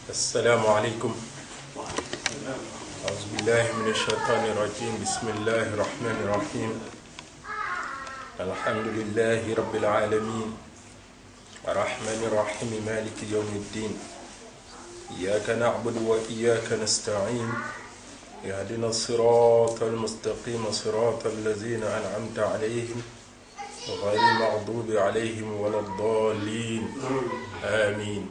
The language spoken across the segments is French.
السلام عليكم. أعوذ بالله من الشيطان الرجيم. بسم الله الرحمن الرحيم. الحمد لله رب العالمين الرحمن الرحيم مالك يوم الدين. إياك نعبد وإياك نستعين. اهدنا الصراط المستقيم صراط الذين أنعمت عليهم غير المغضوب عليهم ولا الضالين. آمين.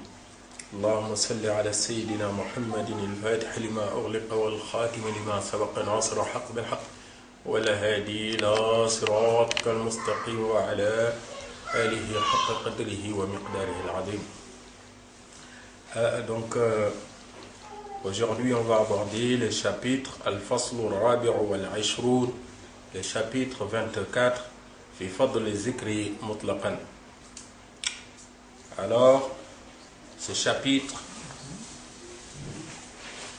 اللهم صل على سيدنا محمد الفاتح لما أغلق والخاتم لما سبق ناصر الحق بالحق والهادي إلى صراطك المستقيم وعلى آله حق قدره ومقداره العظيم. Aujourd'hui on va aborder le chapitre Al-Fasl al-Rabi' wal-Ishroun, le chapitre 24 fi Fadl al-Zikri mutlaqan. Alors ce chapitre,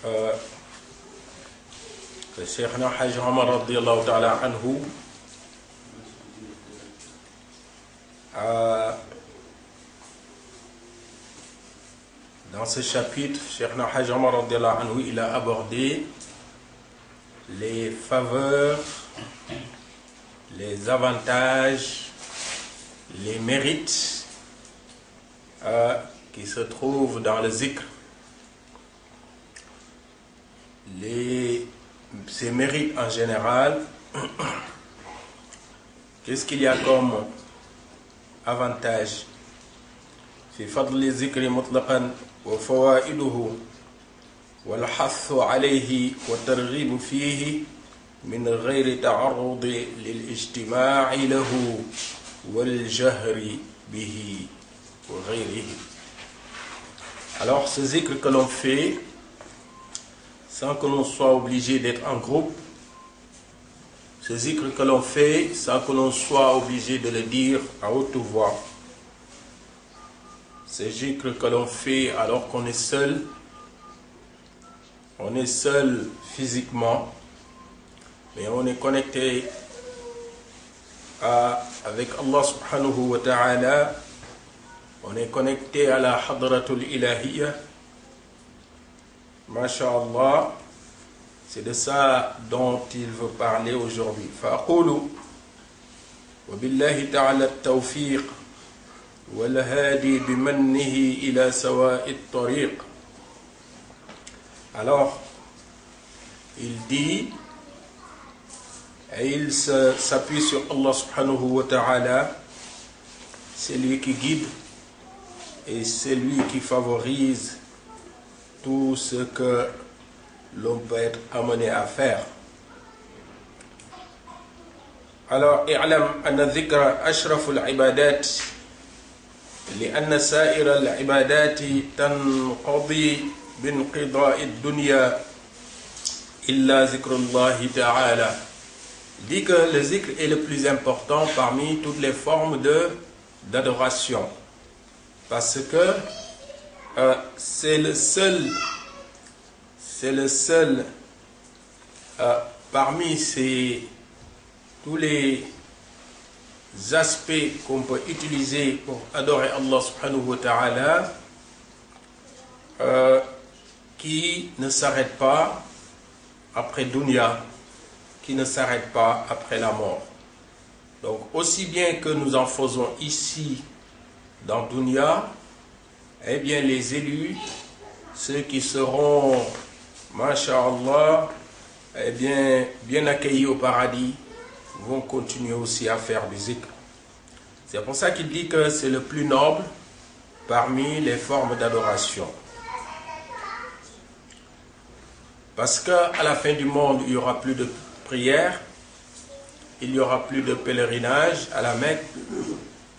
le Cheikh Hajj Omar radiyallahu ta'ala anhu dans ce chapitre, Cheikh Hajj Omar radiyallahu anhu, il a abordé les faveurs, les avantages, les mérites qui se trouvent dans le zikr. Ces mérites en général, qu'est-ce qu'il y a comme avantage? في فضل الذكر مطلقا وفوائده والحث عليه والترغيب فيه من غير تعرض للاجتماع له والجهر به وغيره. Alors ce zikr que l'on fait sans que l'on soit obligé d'être en groupe, ce zikr que l'on fait sans que l'on soit obligé de le dire à haute voix, ce zikr que l'on fait alors qu'on est seul physiquement, mais on est connecté avec Allah subhanahu wa ta'ala. On est connecté à la hadratul ilahiyya. Masha'Allah, c'est de ça dont il veut parler aujourd'hui. Fa'aqulu wa billahi ta'ala at-tawfiq wal hadi bimannihi ila sawa'i at-tariq. Alors, il dit et il s'appuie sur Allah subhanahu wa ta'ala, c'est lui qui guide et c'est lui qui favorise tout ce que l'on peut être amené à faire. Alors, اعلم أن الذكر أشرف العبادات لأن سائر العبادات تنقضي بانقضاء الدنيا إلا ذكر الله تعالى. Il dit que le zikr est le plus important parmi toutes les formes d'adoration. Parce que c'est le seul parmi tous les aspects qu'on peut utiliser pour adorer Allah subhanahu wa ta'ala qui ne s'arrête pas après dunya, qui ne s'arrête pas après la mort. Donc aussi bien que nous en faisons ici dans dunya, eh bien les élus, ceux qui seront, masha'Allah, eh bien accueillis au paradis, vont continuer aussi à faire du zikr. C'est pour ça qu'il dit que c'est le plus noble parmi les formes d'adoration. Parce qu'à la fin du monde, il n'y aura plus de prière, il n'y aura plus de pèlerinage à la Mecque,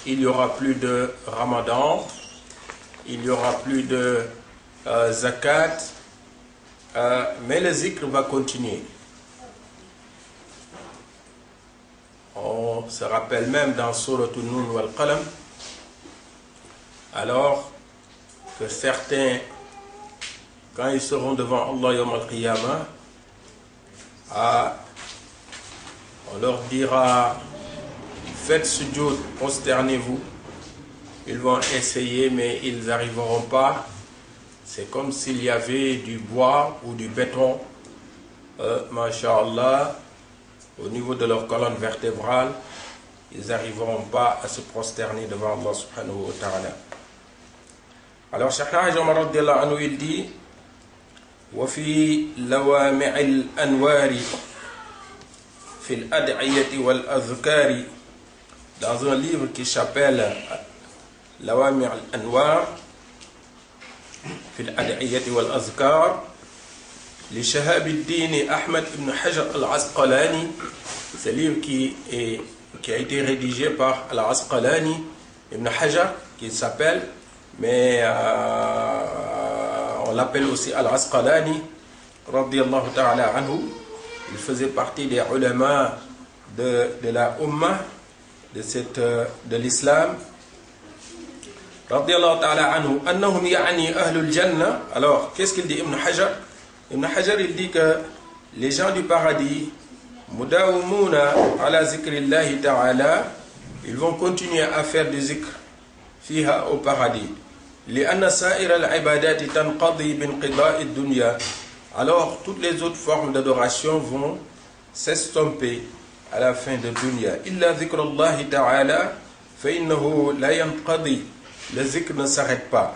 il n'y aura plus de Ramadan, il n'y aura plus de zakat, mais le zikr va continuer. On se rappelle même dans Surat An-Nun wal Qalam, alors que certains, quand ils seront devant Allah Yawm al-Qiyamah, on leur dira: faites sujoud, prosternez-vous. Ils vont essayer, mais ils n'arriveront pas. C'est comme s'il y avait du bois ou du béton, masha'Allah, au niveau de leur colonne vertébrale. Ils n'arriveront pas à se prosterner devant Allah subhanahu wa ta'ala. Alors, Cheikh Hajj Omar radiyallahu anhu, il dit وفي لوامع الأنوار في الأدعية والأذكار, dans un livre qui s'appelle لوامع الأنوار في الأدعية والأذكار لشهاب الدين أحمد بن حجر العسقلاني. Ce livre qui a été rédigé par Al-Asqalani Ibn Hajar, qui s'appelle, mais on l'appelle aussi Al-Asqalani radiyallahu ta'ala anhu. Il faisait partie des ulama de la Ummah, de l'islam. Radiyallahu ta'ala anhu, annahum ya'ni ahlul jannah. Alors, qu'est-ce qu'il dit Ibn Hajar? Ibn Hajar, il dit que les gens du paradis, mudawmuna ala zikrillahi ta'ala, ils vont continuer à faire du zikr fiha au paradis. لأن سائر العبادات تنقضي بانقضاء الدنيا. Alors toutes les autres formes d'adoration vont s'estomper à la fin de dunya. إلا ذكر الله تعالى فإنه لا ينقضي. Le zikr ne s'arrête pas.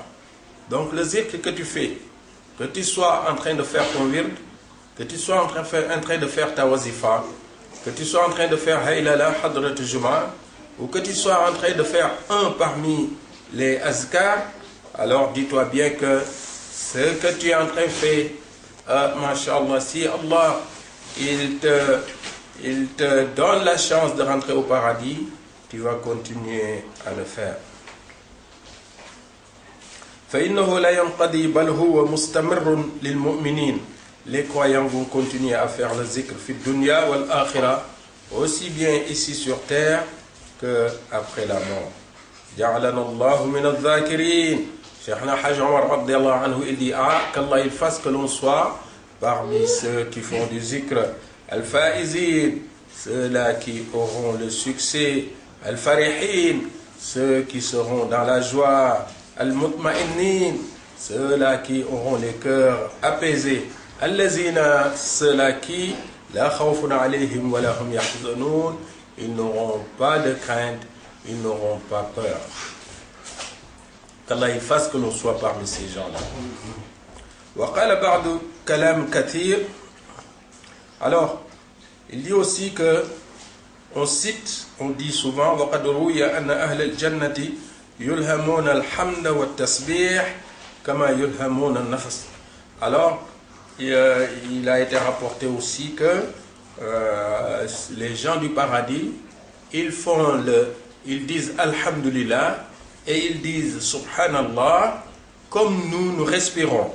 Donc le zikr que tu fais, que tu sois en train de faire ton wird, que tu sois en train de faire ta wazifa, que tu sois en train de faire haylala hadrat juma, ou que tu sois en train de faire un parmi les azkar, alors dis-toi bien que ce que tu es en train de faire, masha'Allah, si Allah il te donne la chance de rentrer au paradis, tu vas continuer à le faire. فإنه لا ينقضي بل هو مستمر للمؤمنين. Les croyants vont continuer à faire le zikr fi dunya wal akhirah, aussi bien ici sur terre que après la mort. Ja'alana Allahu min al-dhakirin. Cheikhna Hajj Omar radiyallahu anhu, il dit qu'Allah il fasse que l'on soit parmi ceux qui font du zikr, al-faizin, ceux-là qui auront le succès, al-farihin, ceux qui seront dans la joie, al-mutma'innin, ceux-là qui auront les cœurs apaisés, al-lazina, ceux-là qui la khawfun alayhim wa lahum yahzanun, ils n'auront pas de crainte, ils n'auront pas peur. Qu'Allah il fasse que l'on soit parmi ces gens-là. Wa qala ba'du kalam kathir. Alors, il dit aussi que on cite, on dit souvent wa qad ruya anna ahla al-jannati yulhamuna al-hamda wa at-tasbih kama yulhamuna an-nafs. Alors, il a été rapporté aussi que les gens du paradis, ils disent Alhamdulillah et ils disent Subhanallah comme nous respirons.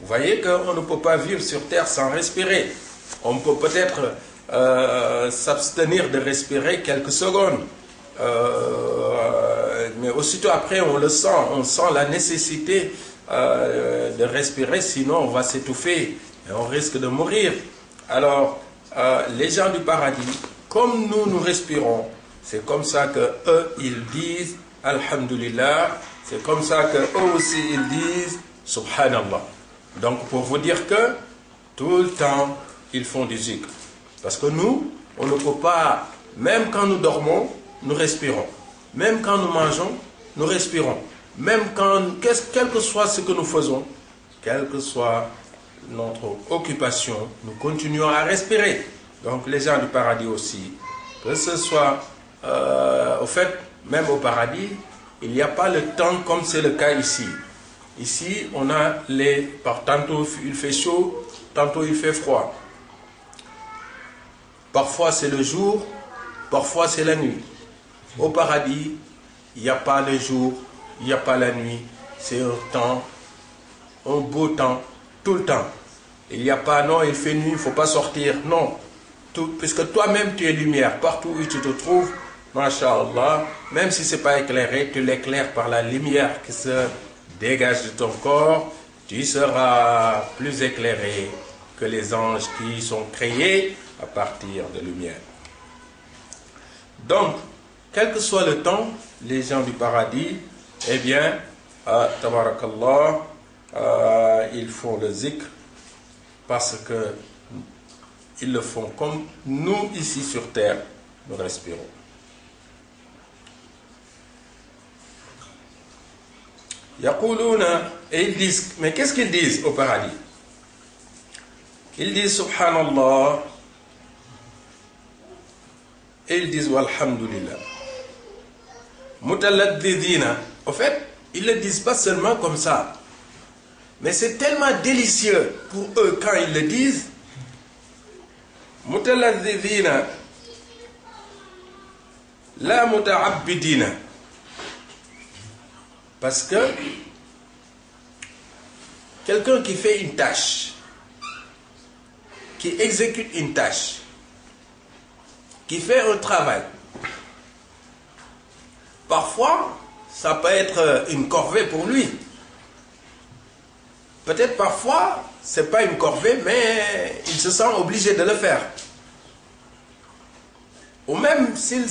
Vous voyez qu'on ne peut pas vivre sur terre sans respirer. On peut peut-être s'abstenir de respirer quelques secondes. Mais aussitôt après, on le sent. On sent la nécessité de respirer, sinon on va s'étouffer et on risque de mourir. Alors, les gens du paradis, comme nous respirons, c'est comme ça que eux ils disent Alhamdulillah, c'est comme ça que eux aussi ils disent Subhanallah. Donc pour vous dire que tout le temps ils font du zikr. Parce que nous, on ne peut pas, même quand nous dormons, nous respirons. Même quand nous mangeons, nous respirons. Même quand, quel que soit ce que nous faisons, quelle que soit notre occupation, nous continuons à respirer. Donc les gens du paradis aussi, que ce soit, au fait, même au paradis, il n'y a pas le temps comme c'est le cas ici. Ici, on a tantôt il fait chaud, tantôt il fait froid. Parfois c'est le jour, parfois c'est la nuit. Au paradis, il n'y a pas le jour, il n'y a pas la nuit. C'est un temps, un beau temps, tout le temps. Il n'y a pas, non, il fait nuit, il ne faut pas sortir. Non, puisque toi-même tu es lumière, partout où tu te trouves, masha'Allah, même si ce n'est pas éclairé, tu l'éclaires par la lumière qui se dégage de ton corps, tu seras plus éclairé que les anges qui sont créés à partir de lumière. Donc, quel que soit le temps, les gens du paradis, eh bien, tabarakallah, ils font le zikr parce que ils le font comme nous ici sur terre, nous respirons. Yaquluna, et ils disent, mais qu'est-ce qu'ils disent au paradis? Ils disent Subhanallah, et ils disent Walhamdulillah. Mutaladdidina. En fait, ils ne le disent pas seulement comme ça, mais c'est tellement délicieux pour eux quand ils le disent. Mutaladdidina, la muta'abbidina. Parce que quelqu'un qui fait une tâche, qui exécute une tâche, qui fait un travail, parfois, ça peut être une corvée pour lui. Peut-être parfois, ce n'est pas une corvée, mais il se sent obligé de le faire. Ou même s'il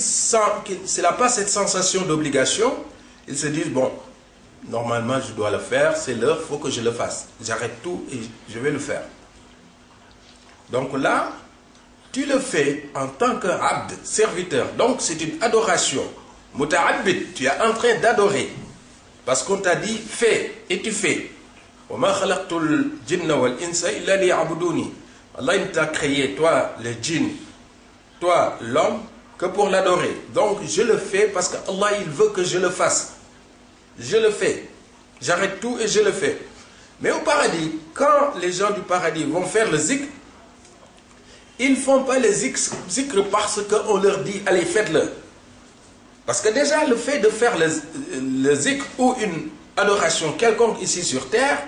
n'a pas cette sensation d'obligation, il se dit, bon, normalement je dois le faire, c'est l'heure, il faut que je le fasse. J'arrête tout et je vais le faire. Donc là, tu le fais en tant qu'abd, serviteur. Donc c'est une adoration. Muta'abbid, tu es en train d'adorer. Parce qu'on t'a dit, fais, et tu fais. Allah, il t'a créé, toi, le djinn, toi, l'homme, que pour l'adorer. Donc je le fais parce que Allah, il veut que je le fasse. Je le fais. J'arrête tout et je le fais. Mais au paradis, quand les gens du paradis vont faire le zikr, ils ne font pas le zikr parce qu'on leur dit, allez, faites-le. Parce que déjà, le fait de faire le zikr ou une adoration quelconque ici sur terre,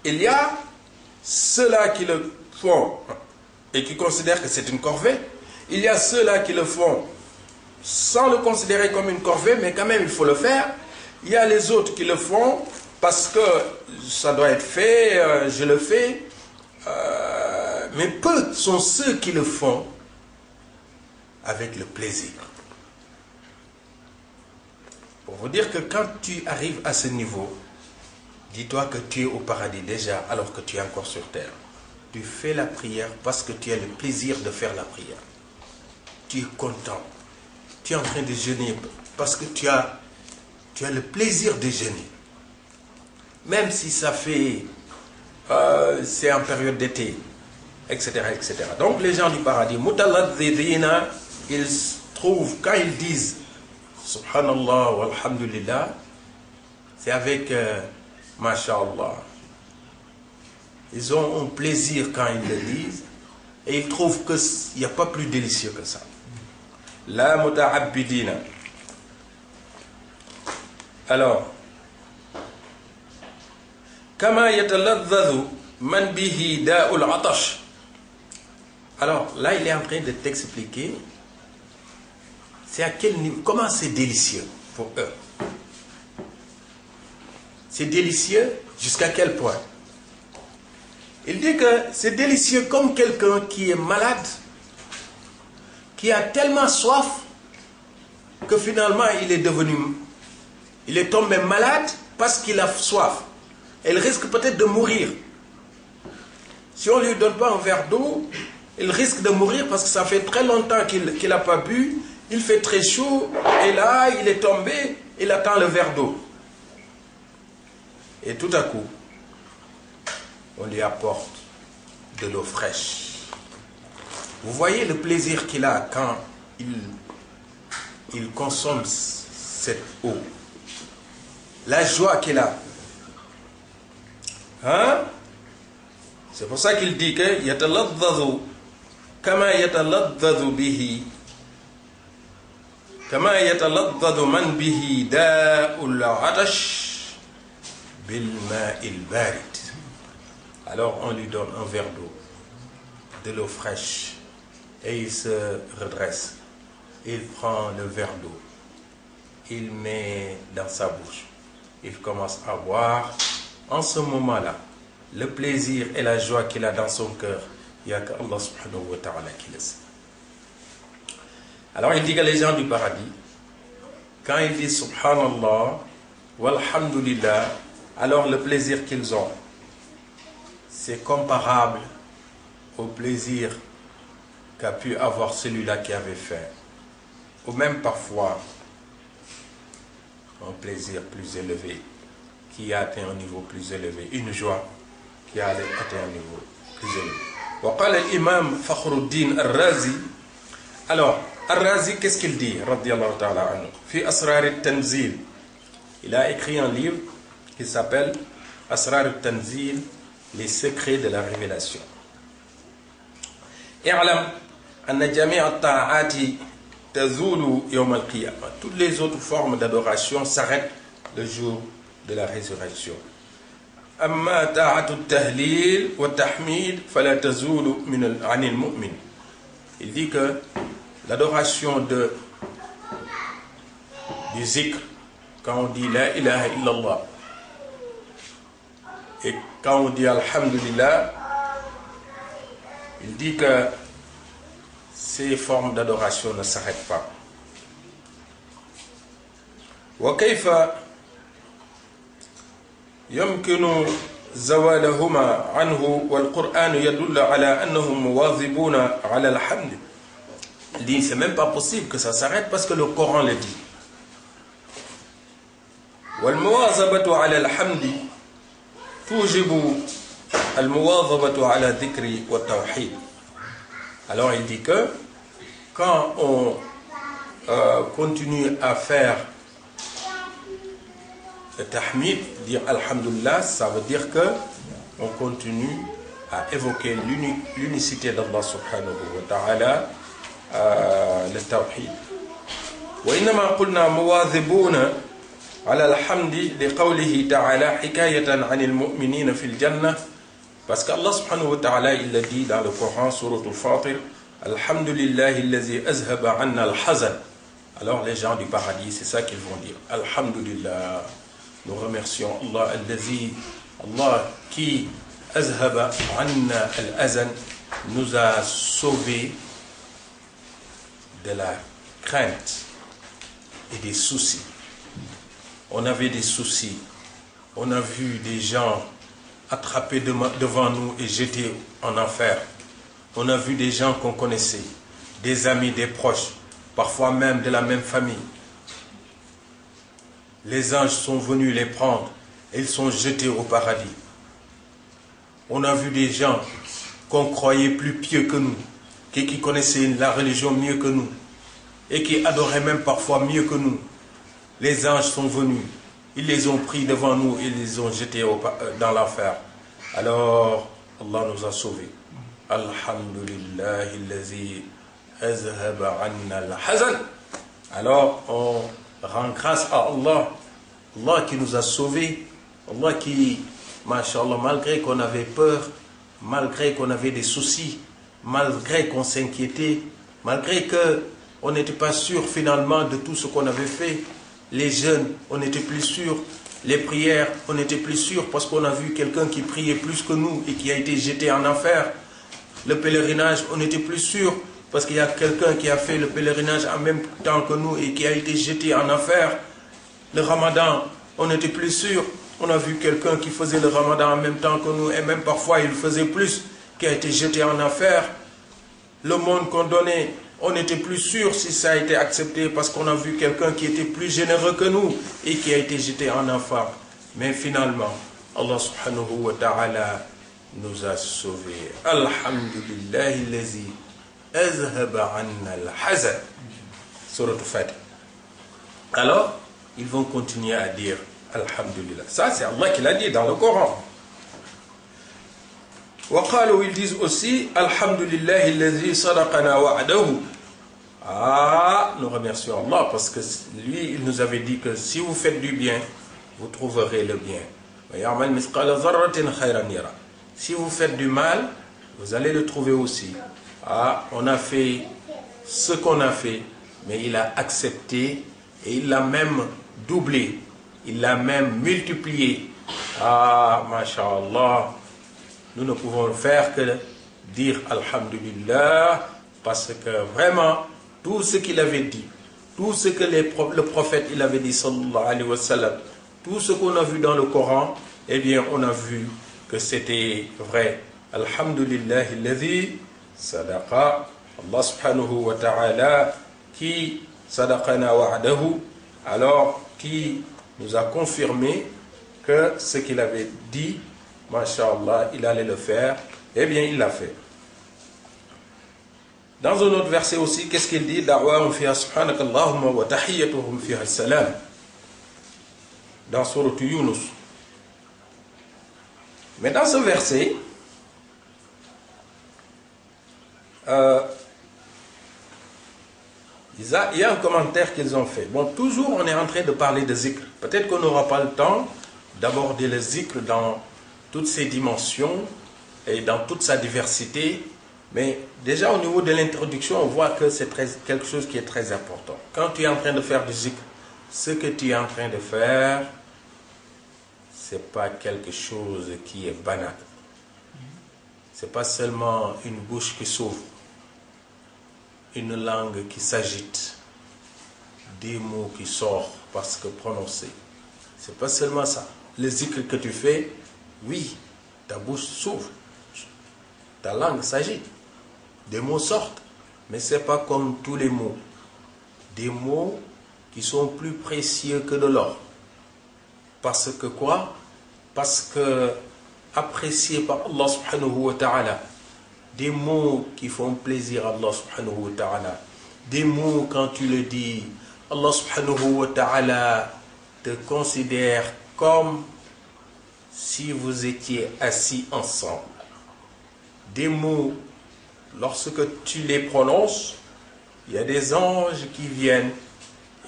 il y a ceux-là qui le font et qui considèrent que c'est une corvée. Il y a ceux-là qui le font sans le considérer comme une corvée, mais quand même il faut le faire. Il y a les autres qui le font parce que ça doit être fait, je le fais. Mais peu sont ceux qui le font avec le plaisir. Pour vous dire que quand tu arrives à ce niveau, dis-toi que tu es au paradis déjà alors que tu es encore sur terre. Tu fais la prière parce que tu as le plaisir de faire la prière. Tu es content. Tu es en train de jeûner parce que tu as le plaisir de jeûner. Même si ça fait, c'est en période d'été, etc., etc. Donc les gens du paradis, mutaladdidina, ils trouvent, quand ils disent Subhanallah walhamdulillah, c'est avec Masha'Allah. Ils ont un plaisir quand ils le disent et ils trouvent qu'il n'y a pas plus délicieux que ça. La muta'abbidina. Alors, Kama yataladhdhadhu man bihi da'ul atash. Alors, là, il est en train de t'expliquer c'est à quel niveau, comment c'est délicieux pour eux. C'est délicieux jusqu'à quel point? Il dit que c'est délicieux comme quelqu'un qui est malade, qui a tellement soif que finalement il est tombé malade parce qu'il a soif. Et il risque peut-être de mourir. Si on ne lui donne pas un verre d'eau, il risque de mourir parce que ça fait très longtemps qu'il n'a pas bu, il fait très chaud, et là, il est tombé, il attend le verre d'eau. Et tout à coup, on lui apporte de l'eau fraîche. Vous voyez le plaisir qu'il a quand il consomme cette eau. La joie qu'il a. Hein? C'est pour ça qu'il dit que yataladhdhadhu kama yataladhdhadhu bihi kama yataladhdhadhu man bihi da'ul atash bil ma'il barid. Alors on lui donne un verre d'eau, de l'eau fraîche, et il se redresse. Il prend le verre d'eau, il met dans sa bouche, il commence à boire. En ce moment-là, le plaisir et la joie qu'il a dans son cœur, il n'y a qu'Allah subhanahu wa ta'ala qui le sait. Alors il dit que les gens du paradis, quand ils disent subhanallah, walhamdulillah, alors le plaisir qu'ils ont, c'est comparable au plaisir qu'a pu avoir celui-là qui avait fait, ou même parfois un plaisir plus élevé, qui a atteint un niveau plus élevé, une joie qui a atteint un niveau plus élevé. وقال الإمام فخر الدين الرازي. Alors, Al-Razi, qu'est-ce qu'il dit, radiyallahu ta'ala anhu, fi Asrar al-Tanzil. Il a écrit un livre qui s'appelle Asrar al-Tanzil, les secrets de la révélation. اعلم أن جميع الطاعات تزول يوم القيامة. Toutes les autres formes d'adoration s'arrêtent le jour de la résurrection. أما طاعة التهليل والتحميد فلا تزول عن المؤمن. Il dit que l'adoration du zikr, quand on dit la ilaha illallah, et quand on dit alhamdulillah, il dit que ces formes d'adoration ne s'arrêtent pas. وكيف يمكن زوالهما عنه والقرآن يدل على أنهم مواظبون على الحمد. Il dit c'est même pas possible que ça s'arrête parce que le Coran le dit. والمواظبة على الحمد توجب المواظبة على الذكر والتوحيد. Alors il dit que quand on continue à faire le tahmid, dire alhamdulillah, ça veut dire que on continue à évoquer l'unicité d'Allah subhanahu wa ta'ala, le tawhid. وإنما قلنا مواظبون على الحمد لقوله تعالى حكاية عن المؤمنين في الجنة. Parce qu'Allah subhanahu wa ta'ala, il l'a dit dans le Coran, Surat al-Fatir, Alhamdulillahi allazi azhaba anna al-hazan. Alors les gens du paradis, c'est ça qu'ils vont dire. Alhamdulillah, nous remercions Allah, allazi, Allah qui azhaba anna al-hazan, nous a sauvés de la crainte et des soucis. On avait des soucis, on a vu des gens attrapés devant nous et jetés en enfer. On a vu des gens qu'on connaissait, des amis, des proches, parfois même de la même famille. Les anges sont venus les prendre et ils sont jetés au paradis. On a vu des gens qu'on croyait plus pieux que nous, qui connaissaient la religion mieux que nous et qui adoraient même parfois mieux que nous. Les anges sont venus. Ils les ont pris devant nous et ils les ont jetés dans l'enfer. Alors, Allah nous a sauvés. Alhamdulillahi allazi azhaba anna al-hazan. Alors, on rend grâce à Allah. Allah qui nous a sauvés. Allah qui, mashallah, malgré qu'on avait peur, malgré qu'on avait des soucis, malgré qu'on s'inquiétait, malgré qu'on n'était pas sûr finalement de tout ce qu'on avait fait, les jeûnes, on n'était plus sûr. Les prières, on n'était plus sûr parce qu'on a vu quelqu'un qui priait plus que nous et qui a été jeté en enfer. Le pèlerinage, on n'était plus sûr parce qu'il y a quelqu'un qui a fait le pèlerinage en même temps que nous et qui a été jeté en enfer. Le ramadan, on n'était plus sûr. On a vu quelqu'un qui faisait le ramadan en même temps que nous et même parfois il faisait plus, qui a été jeté en enfer. Le monde qu'on donnait, on n'était plus sûr si ça a été accepté parce qu'on a vu quelqu'un qui était plus généreux que nous et qui a été jeté en enfer. Mais finalement, Allah subhanahu wa ta'ala nous a sauvés. Alhamdulillahi allazi azhaba anna al-hazan. Surat al-Fatih. Alors, ils vont continuer à dire Alhamdulillah. Ça, c'est Allah qui l'a dit dans le Coran. وقالوا, ils disent aussi Alhamdulillah الذي صدقنا وعده. Ah, nous remercions Allah parce que lui, il nous avait dit que si vous faites du bien, vous trouverez le bien. Si vous faites du mal, vous allez le trouver aussi. Ah, on a fait ce qu'on a fait, mais il a accepté et il l'a même doublé, il l'a même multiplié. Ah, masha'Allah. Nous ne pouvons faire que dire Alhamdulillah parce que vraiment tout ce qu'il avait dit, tout ce que le prophète il avait dit sallallahu alayhi wa sallam, Tout ce qu'on a vu dans le Coran, eh bien, on a vu que c'était vrai. Alhamdulillah alladhi sadaqa. Allah subhanahu wa ta'ala qui sadaqana wa'adahu, alors qui nous a confirmé que ce qu'il avait dit, masha'Allah, il allait le faire, eh bien il l'a fait. Dans un autre verset aussi, qu'est-ce qu'il dit? Da'wahum fiha subhanakallahumma wa tahiyyatuhum fiha salam. Dans Sourate Yunus. Mais dans ce verset, il y a un commentaire qu'ils ont fait. Bon, toujours on est en train de parler de zikr. Peut-être qu'on n'aura pas le temps d'aborder le zikr dans toutes ses dimensions et dans toute sa diversité. Mais déjà au niveau de l'introduction, on voit que c'est quelque chose qui est très important. Quand tu es en train de faire du zikr, ce que tu es en train de faire, c'est pas quelque chose qui est banal. C'est pas seulement une bouche qui s'ouvre, une langue qui s'agite, des mots qui sortent parce que prononcés. C'est pas seulement ça. Le zikr que tu fais, oui, ta bouche s'ouvre, ta langue s'agite, des mots sortent, mais c'est pas comme tous les mots. Des mots qui sont plus précieux que de l'or. Parce que quoi? Parce que apprécié par Allah subhanahu wa ta'ala, des mots qui font plaisir à Allah subhanahu wa ta'ala, des mots quand tu le dis, Allah subhanahu wa ta'ala te considère comme si vous étiez assis ensemble. Des mots, lorsque tu les prononces, il y a des anges qui viennent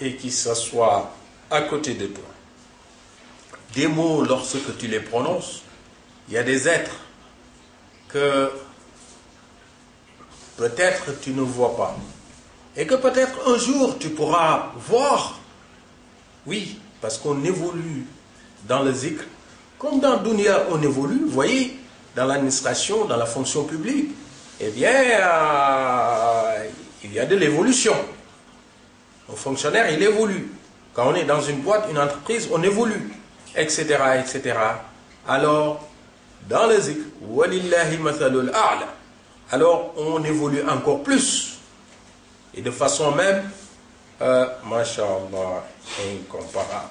et qui s'assoient à côté de toi. Des mots, lorsque tu les prononces, il y a des êtres que peut-être tu ne vois pas. Et que peut-être un jour tu pourras voir. Oui, parce qu'on évolue dans le zikr. Comme dans Dunya, on évolue, vous voyez, dans l'administration, dans la fonction publique. Eh bien, il y a de l'évolution. Un fonctionnaire, il évolue. Quand on est dans une boîte, une entreprise, on évolue, etc., etc. Alors, dans le zikr, walillahi mathalul a'la, alors on évolue encore plus. Et de façon même, masha'Allah, incomparable.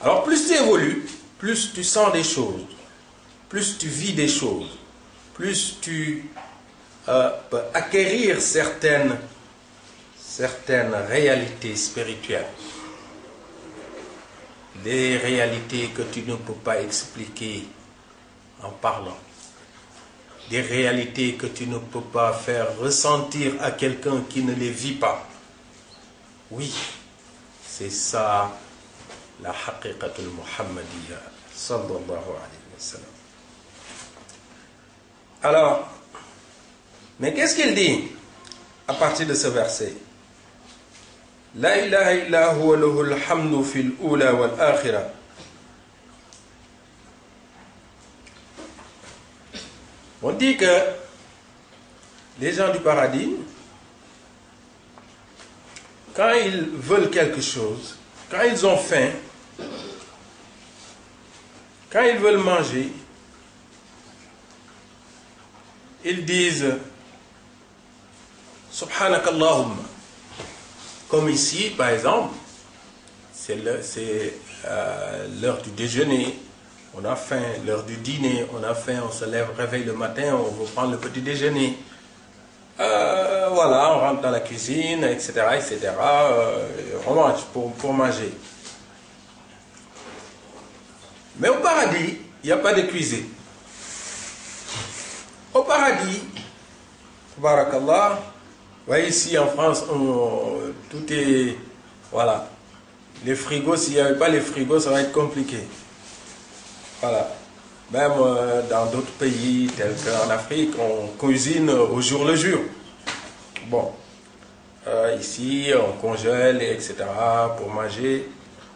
Alors plus tu évolues, plus tu sens des choses, plus tu vis des choses, plus tu peux acquérir certaines réalités spirituelles. Des réalités que tu ne peux pas expliquer en parlant. Des réalités que tu ne peux pas faire ressentir à quelqu'un qui ne les vit pas. Oui, c'est ça la haqiqatul muhammadiyya sallallahu alayhi wa sallam. Alors, mais qu'est-ce qu'il dit à partir de ce verset? La ilaha illa huwa lahul hamdu fil ula wal akhirah. On dit que les gens du paradis, quand ils veulent quelque chose, quand ils ont faim, quand ils veulent manger, ils disent Subhanakallahumma. Comme ici, par exemple, c'est l'heure du déjeuner, on a faim, l'heure du dîner, on a faim, on se lève, réveille le matin, on veut prendre le petit déjeuner. Voilà, on rentre dans la cuisine, etc., etc. On mange pour manger. Mais au paradis, il n'y a pas de cuisine. Au paradis, barakallah, vous voyez ici en France, tout est, voilà, les frigos, s'il n'y avait pas les frigos, ça va être compliqué. Voilà. Même dans d'autres pays, tels qu'en Afrique, on cuisine au jour le jour. Bon, ici, on congèle, etc. pour manger,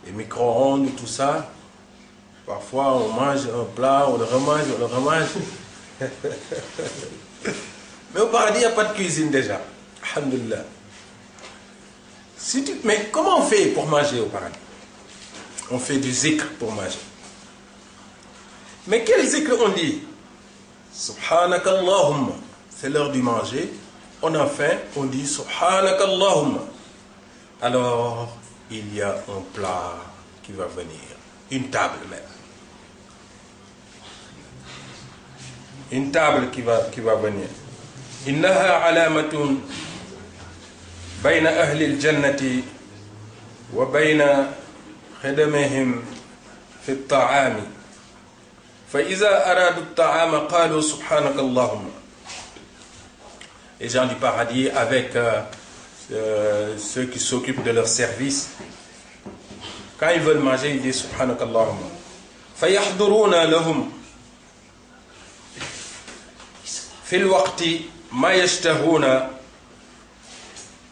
les micro-ondes, tout ça. Parfois, on mange un plat, on le remange. Mais au paradis, il n'y a pas de cuisine déjà. Alhamdulillah. Mais comment on fait pour manger au paradis? on fait du zikr pour manger. Mais quel zikr on dit? Subhanakallahumma, c'est l'heure du manger. On a faim, on dit Subhanakallahumma. Alors, il y a un plat qui va venir, une table même. Une table qui va venir. Innaha alamatun bayna ahli al-jannati wa bayna khidamihim fi at-ta'ami. Fa iza aradu at-ta'ama qalu subhanaka Allahumma. Les gens du paradis avec ceux qui s'occupent de leur service, quand ils veulent manger, ils disent subhanaka Allahumma. Fa yahduruna lahum في الوقت ما يشتهون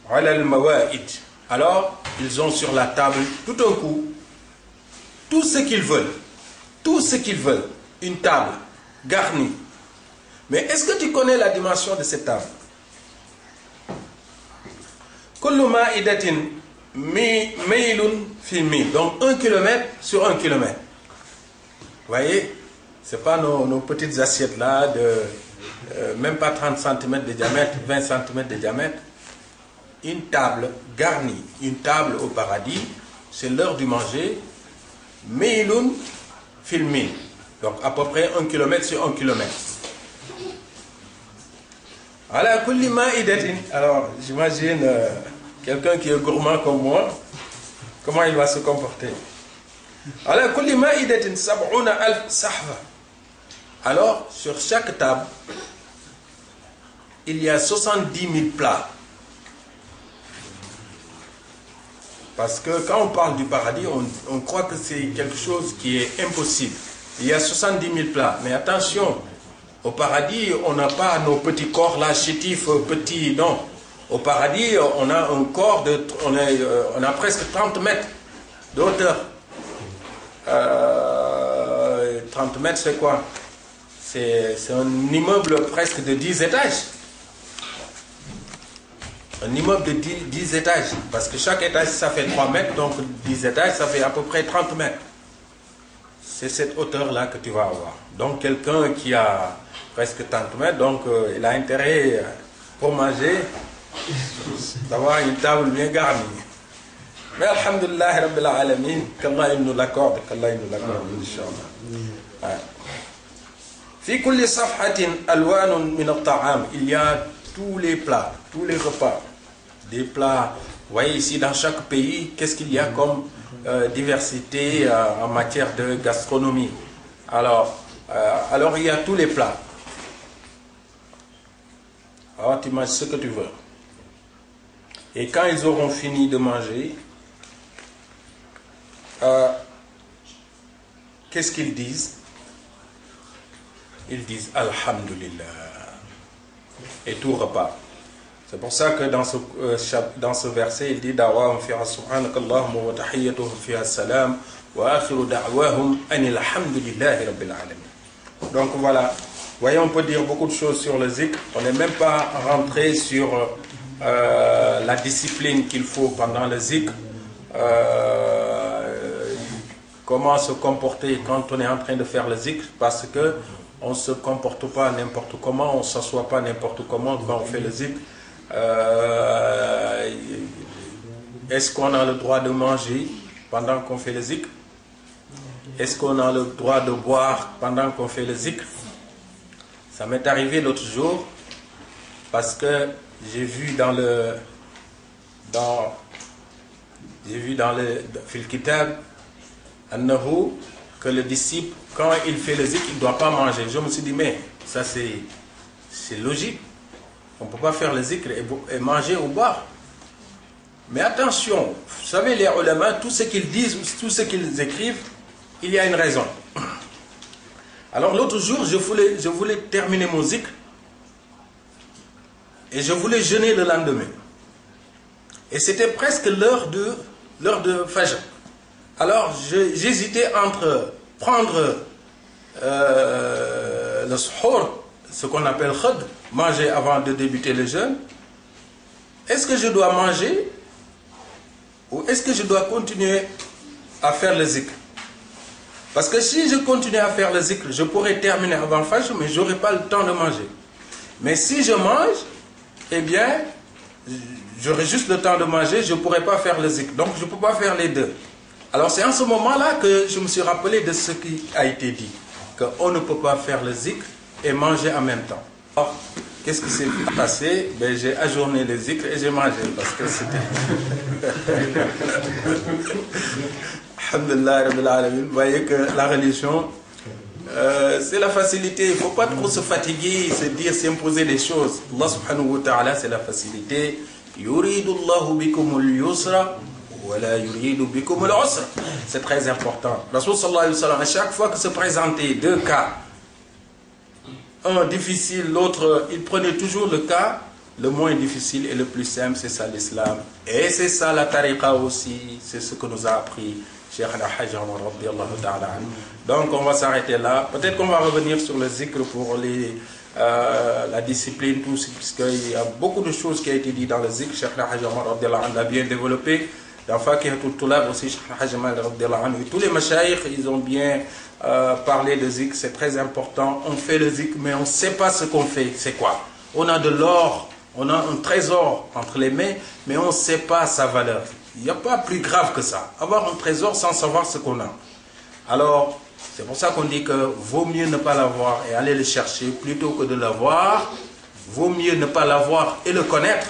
على الموائد. Alors, ils ont sur la table tout un coup tout ce qu'ils veulent. Tout ce qu'ils veulent. Une table garnie. Mais est-ce que tu connais la dimension de cette table? كل مائدة ميل في ميل. Donc 1 kilomètre sur 1 kilomètre. Vous voyez? Ce n'est pas nos petites assiettes là de même pas 30 cm de diamètre, 20 cm de diamètre. Une table garnie, une table au paradis, c'est l'heure du manger. Meilun fil mil. Donc à peu près 1 km sur 1 km. Ala kulli ma'idatin. Alors j'imagine quelqu'un qui est gourmand comme moi, comment il va se comporter. Ala kulli ma'idatin sab'una alf sahfa. Alors sur chaque table, il y a 70 000 plats. Parce que quand on parle du paradis, on croit que c'est quelque chose qui est impossible. Il y a 70 000 plats. Mais attention, au paradis, on n'a pas nos petits corps là, chétifs, petits, non. Au paradis, on a un corps de... On a presque 30 mètres de hauteur. 30 mètres, c'est quoi? C'est un immeuble presque de 10 étages. Un immeuble de 10 étages. Parce que chaque étage, ça fait 3 mètres. Donc 10 étages, ça fait à peu près 30 mètres. C'est cette hauteur-là que tu vas avoir. Donc quelqu'un qui a presque 30 mètres, donc il a intérêt pour manger d'avoir une table bien garnie. Mais alhamdulillah rabbil alamin, qu'Allah il nous l'accorde, Inch'Allah. Fi kulli safhatin alwanun min at-ta'am. Il y a tous les plats, tous les repas, des plats. Vous voyez ici dans chaque pays, qu'est-ce qu'il y a comme diversité en matière de gastronomie. Alors il y a tous les plats. Alors tu manges ce que tu veux. Et quand ils auront fini de manger, qu'est-ce qu'ils disent? Ils disent Alhamdulillah. Et tout repart. C'est pour ça que dans ce verset, il dit Da'wahum fiha subhanakallahumma wa tahiyyatuhum fiha salam wa akhiru da'wahum anil hamdulillahi rabbil alamin. Donc voilà, voyez, on peut dire beaucoup de choses sur le zikr. On n'est même pas rentré sur la discipline qu'il faut pendant le zikr. Comment se comporter quand on est en train de faire le zikr, parce que on ne se comporte pas n'importe comment, on ne s'assoit pas n'importe comment quand on fait le zikr. Est-ce qu'on a le droit de manger pendant qu'on fait le zikr? Est-ce qu'on a le droit de boire pendant qu'on fait le zikr? Ça m'est arrivé l'autre jour parce que j'ai vu dans le fil kitab annahu, que le disciple, quand il fait le zikr, il ne doit pas manger. Je me suis dit, mais ça c'est logique. On ne peut pas faire le zikr et manger ou boire. Mais attention, vous savez, les ulama, tout ce qu'ils disent, tout ce qu'ils écrivent, il y a une raison. Alors l'autre jour, je voulais terminer mon zikr et je voulais jeûner le lendemain. Et c'était presque l'heure de Fajr. Alors j'hésitais entre prendre le suhoor, ce qu'on appelle khad, manger avant de débuter le jeûne. Est-ce que je dois manger ou est-ce que je dois continuer à faire le zikr. Parce que si je continue à faire le zikr, je pourrais terminer avant Fajr, mais je n'aurai pas le temps de manger. Mais si je mange, eh bien, j'aurai juste le temps de manger, je ne pourrai pas faire le zikr. Donc, je ne peux pas faire les deux. Alors, c'est en ce moment-là que je me suis rappelé de ce qui a été dit. Qu'on ne peut pas faire le zikr et manger en même temps. Alors, qu'est-ce qui s'est passé? Ben, j'ai ajourné le zikr et j'ai mangé parce que c'était... Alhamdulillah Rabbil Alamin. Vous voyez que la religion, c'est la facilité. Il ne faut pas trop se fatiguer, se dire, s'imposer des choses. Allah subhanahu wa ta'ala, c'est la facilité. Yuridu Allahu bikumul yusra wa la yuridu bikumul usra. C'est très important. Rasul sallallahu alayhi wa sallam, à chaque fois que se présentaient deux cas, un difficile, l'autre, il prenait toujours le cas le moins difficile et le plus simple, c'est ça l'islam. Et c'est ça la tariqa aussi, c'est ce que nous a appris Cheikh Al-Hajj radiyallahu ta'ala. Donc on va s'arrêter là. Peut-être qu'on va revenir sur le zikr pour la discipline, tout, puisqu'il y a beaucoup de choses qui ont été dites dans le zikr. Cheikh Al-Hajj radiyallahu l'a bien développé. Dans Fakihatul Tulab aussi, Cheikh Al-Hajj radiyallahu anhu. Tous les mashayikh, ils ont bien parlé de zikr, c'est très important. On fait le zikr, mais on ne sait pas ce qu'on fait. C'est quoi? On a de l'or, on a un trésor entre les mains, mais on ne sait pas sa valeur. Il n'y a pas plus grave que ça. Avoir un trésor sans savoir ce qu'on a. Alors, c'est pour ça qu'on dit que vaut mieux ne pas l'avoir et aller le chercher plutôt que de l'avoir. Vaut mieux ne pas l'avoir et le connaître.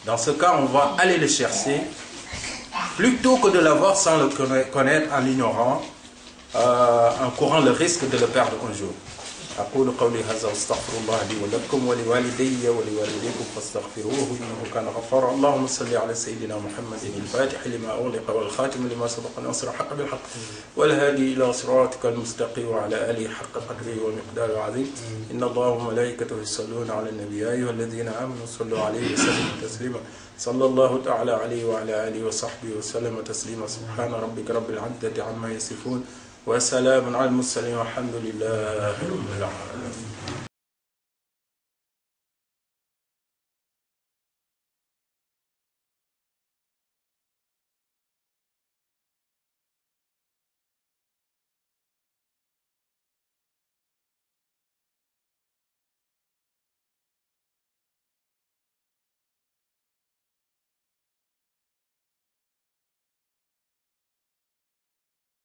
Dans ce cas, on va aller le chercher plutôt que de l'avoir sans le connaître en l'ignorant, en courant le risque de le perdre un jour. أقول قولي هذا واستغفر الله لي ولكم ولوالدي ولوالديكم فاستغفروه إنه كان غفارا. اللهم صل على سيدنا محمد الفاتح لما أغلق والخاتم لما سبق ناصر حق بالحق والهادي إلى صراطك المستقيم وعلى آله حق قدره ومقداره العظيم. إن الله وملائكته يصلون على النبي يا أيها الذين آمنوا صلوا عليه وسلموا تسليما. صلى الله تعالى عليه وعلى آله وصحبه وسلم تسليما. سبحان ربك رب العزة عما يصفون وسلام على المرسلين والحمد لله رب العالمين.